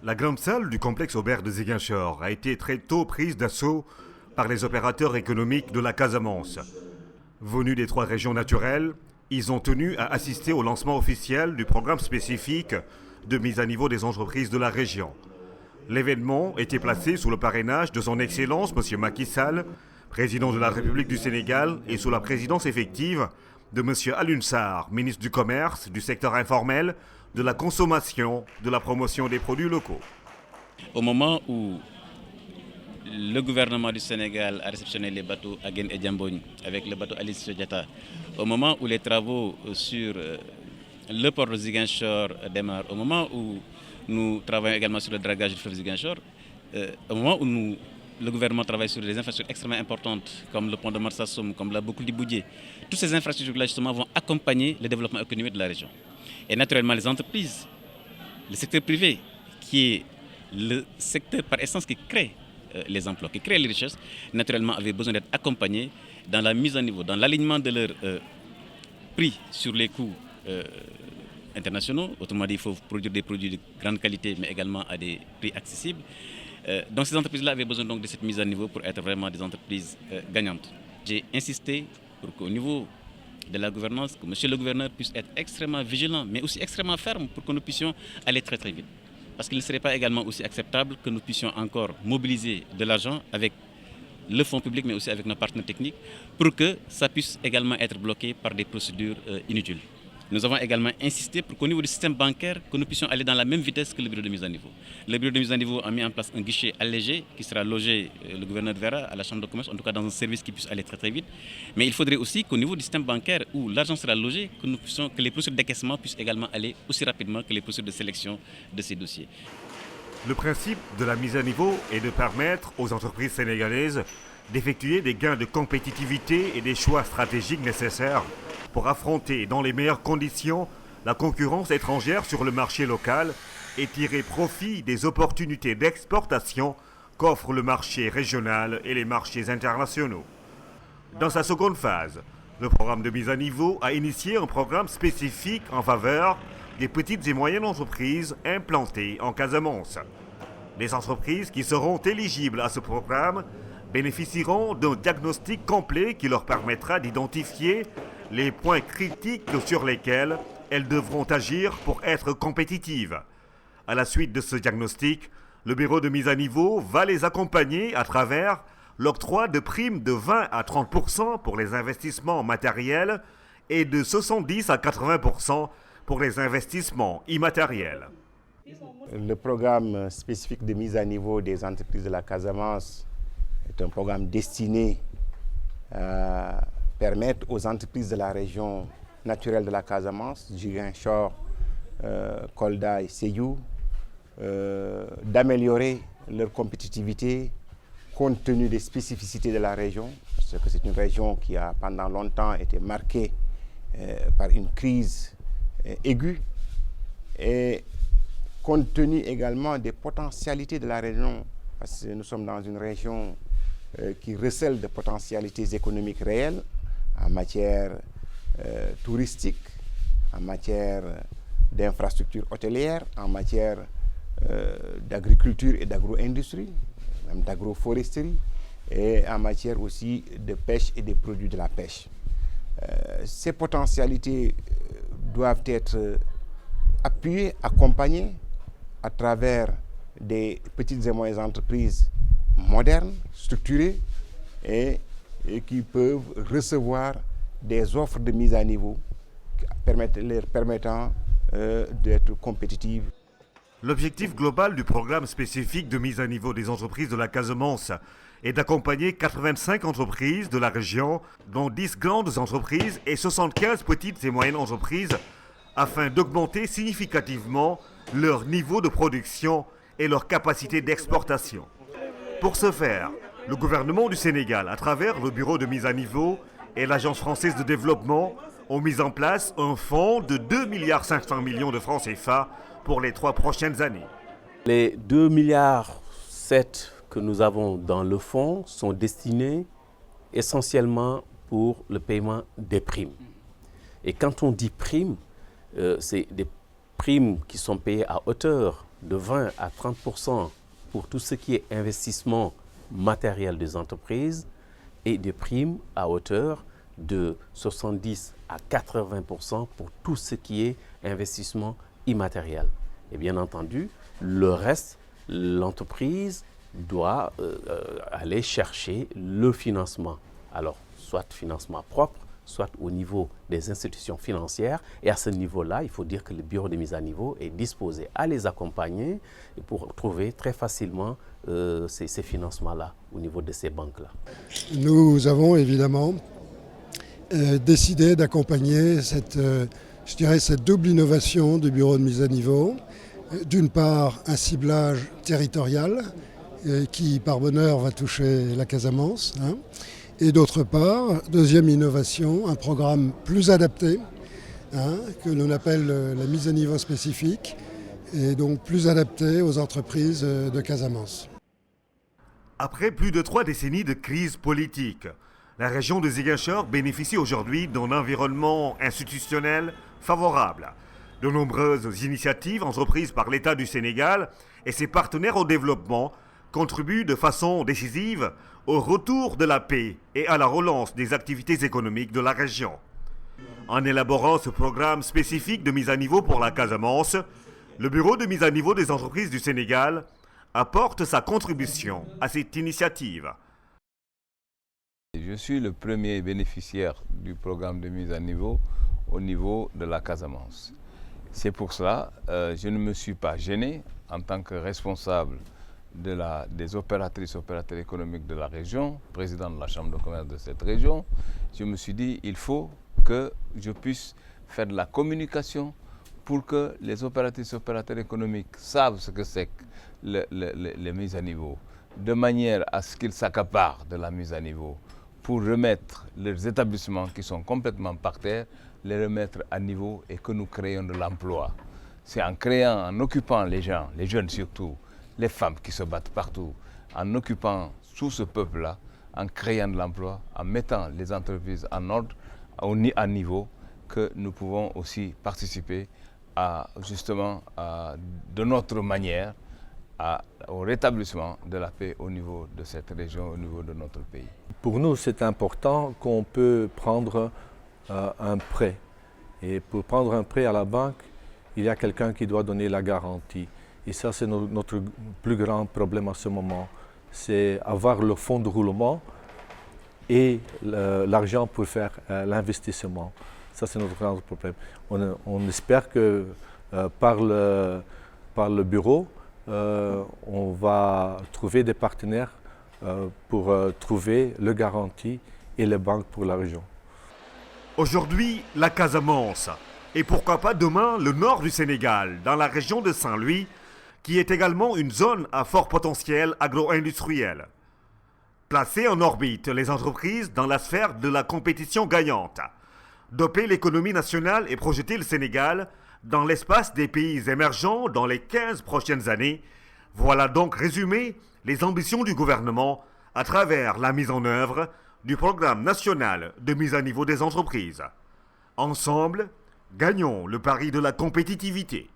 La grande salle du complexe Aubert de Ziguinchor a été très tôt prise d'assaut par les opérateurs économiques de la Casamance. Venus des 3 régions naturelles, ils ont tenu à assister au lancement officiel du programme spécifique de mise à niveau des entreprises de la région. L'événement était placé sous le parrainage de son Excellence M. Macky Sall, président de la République du Sénégal, et sous la présidence effective de M. Alioune Sarr, ministre du Commerce, du secteur informel, de la consommation, de la promotion des produits locaux. Au moment où le gouvernement du Sénégal a réceptionné les bateaux Agen et Diambogne avec le bateau Alice Diata, au moment où les travaux sur le port de Ziguinchor démarrent, au moment où nous travaillons également sur le dragage du fleuve Ziguinchor, au moment où le gouvernement travaille sur des infrastructures extrêmement importantes comme le pont de Marsassoum, comme la boucle du Boudier, toutes ces infrastructures-là justement vont accompagner le développement économique de la région. Et naturellement les entreprises, le secteur privé, qui est le secteur par essence qui crée les emplois, qui crée les richesses, naturellement avaient besoin d'être accompagnés dans la mise à niveau, dans l'alignement de leurs prix sur les coûts internationaux. Autrement dit, il faut produire des produits de grande qualité, mais également à des prix accessibles. Donc ces entreprises-là avaient besoin donc de cette mise à niveau pour être vraiment des entreprises gagnantes. J'ai insisté pour qu'au niveau de la gouvernance, que monsieur le gouverneur puisse être extrêmement vigilant, mais aussi extrêmement ferme pour que nous puissions aller très très vite. Parce qu'il ne serait pas également aussi acceptable que nous puissions encore mobiliser de l'argent avec le fonds public, mais aussi avec nos partenaires techniques, pour que ça puisse également être bloqué par des procédures inutiles. Nous avons également insisté pour qu'au niveau du système bancaire, que nous puissions aller dans la même vitesse que le bureau de mise à niveau. Le bureau de mise à niveau a mis en place un guichet allégé qui sera logé, le gouverneur verra, à la chambre de commerce, en tout cas dans un service qui puisse aller très très vite. Mais il faudrait aussi qu'au niveau du système bancaire où l'argent sera logé, que les procédures d'encaissement puissent également aller aussi rapidement que les procédures de sélection de ces dossiers. Le principe de la mise à niveau est de permettre aux entreprises sénégalaises d'effectuer des gains de compétitivité et des choix stratégiques nécessaires pour affronter dans les meilleures conditions la concurrence étrangère sur le marché local et tirer profit des opportunités d'exportation qu'offrent le marché régional et les marchés internationaux. Dans sa seconde phase, le programme de mise à niveau a initié un programme spécifique en faveur des petites et moyennes entreprises implantées en Casamance. Les entreprises qui seront éligibles à ce programme bénéficieront d'un diagnostic complet qui leur permettra d'identifier les points critiques sur lesquels elles devront agir pour être compétitives. À la suite de ce diagnostic, le bureau de mise à niveau va les accompagner à travers l'octroi de primes de 20 à 30% pour les investissements matériels et de 70 à 80% pour les investissements immatériels. Le programme spécifique de mise à niveau des entreprises de la Casamance est un programme destiné à permettre aux entreprises de la région naturelle de la Casamance, Ziguinchor, Kolda et Sédhiou, d'améliorer leur compétitivité compte tenu des spécificités de la région, parce que c'est une région qui a pendant longtemps été marquée par une crise aiguë, et compte tenu également des potentialités de la région, parce que nous sommes dans une région qui recèle de potentialités économiques réelles en matière touristique, en matière d'infrastructures hôtelières, en matière d'agriculture et d'agro-industrie, même d'agroforesterie, et en matière aussi de pêche et des produits de la pêche. Ces potentialités doivent être appuyées, accompagnées à travers des petites et moyennes entreprises modernes, structurées et qui peuvent recevoir des offres de mise à niveau leur permettant d'être compétitives. L'objectif global du programme spécifique de mise à niveau des entreprises de la Casamance est d'accompagner 85 entreprises de la région, dont 10 grandes entreprises et 75 petites et moyennes entreprises, afin d'augmenter significativement leur niveau de production et leur capacité d'exportation. Pour ce faire, le gouvernement du Sénégal, à travers le bureau de mise à niveau et l'Agence française de développement, ont mis en place un fonds de 2,5 milliards de francs CFA pour les 3 prochaines années. Les 2,7 milliards que nous avons dans le fonds sont destinés essentiellement pour le paiement des primes. Et quand on dit primes, c'est des primes qui sont payées à hauteur de 20 à 30% pour tout ce qui est investissement matériel des entreprises et des primes à hauteur de 70 à 80% pour tout ce qui est investissement immatériel. Et bien entendu, le reste, l'entreprise doit aller chercher le financement. Alors, soit financement propre, soit au niveau des institutions financières. Et à ce niveau-là, il faut dire que le bureau de mise à niveau est disposé à les accompagner pour trouver très facilement ces financements-là au niveau de ces banques-là. Nous avons évidemment décidé d'accompagner cette double innovation du bureau de mise à niveau. D'une part, un ciblage territorial qui, par bonheur, va toucher la Casamance. Et d'autre part, deuxième innovation, un programme plus adapté, que l'on appelle la mise à niveau spécifique, et donc plus adapté aux entreprises de Casamance. Après plus de 3 décennies de crise politique, la région de Ziguinchor bénéficie aujourd'hui d'un environnement institutionnel favorable. De nombreuses initiatives entreprises par l'État du Sénégal et ses partenaires au développement contribuent de façon décisive au retour de la paix et à la relance des activités économiques de la région. En élaborant ce programme spécifique de mise à niveau pour la Casamance, le Bureau de mise à niveau des entreprises du Sénégal apporte sa contribution à cette initiative. Je suis le premier bénéficiaire du programme de mise à niveau au niveau de la Casamance. C'est pour cela que je ne me suis pas gêné en tant que responsable des opératrices et opérateurs économiques de la région, président de la Chambre de commerce de cette région. Je me suis dit il faut que je puisse faire de la communication pour que les opératrices et opérateurs économiques savent ce que c'est que les mises à niveau, de manière à ce qu'ils s'accaparent de la mise à niveau pour remettre leurs établissements qui sont complètement par terre, les remettre à niveau et que nous créions de l'emploi. C'est en créant, en occupant les gens, les jeunes surtout, les femmes qui se battent partout, en occupant tout ce peuple-là, en créant de l'emploi, en mettant les entreprises en ordre, à niveau, que nous pouvons aussi participer de notre manière au rétablissement de la paix au niveau de cette région, au niveau de notre pays. Pour nous, c'est important qu'on peut prendre un prêt. Et pour prendre un prêt à la banque, il y a quelqu'un qui doit donner la garantie. Et ça, c'est notre plus grand problème à ce moment. C'est avoir le fonds de roulement et l'argent pour faire l'investissement. Ça, c'est notre grand problème. On espère que par le bureau, on va trouver des partenaires pour trouver le garantie et les banques pour la région. Aujourd'hui, la Casamance, et pourquoi pas demain le nord du Sénégal, dans la région de Saint-Louis, qui est également une zone à fort potentiel agro-industriel. Placer en orbite les entreprises dans la sphère de la compétition gagnante, doper l'économie nationale et projeter le Sénégal dans l'espace des pays émergents dans les 15 prochaines années, voilà donc résumé les ambitions du gouvernement à travers la mise en œuvre du programme national de mise à niveau des entreprises. Ensemble, gagnons le pari de la compétitivité.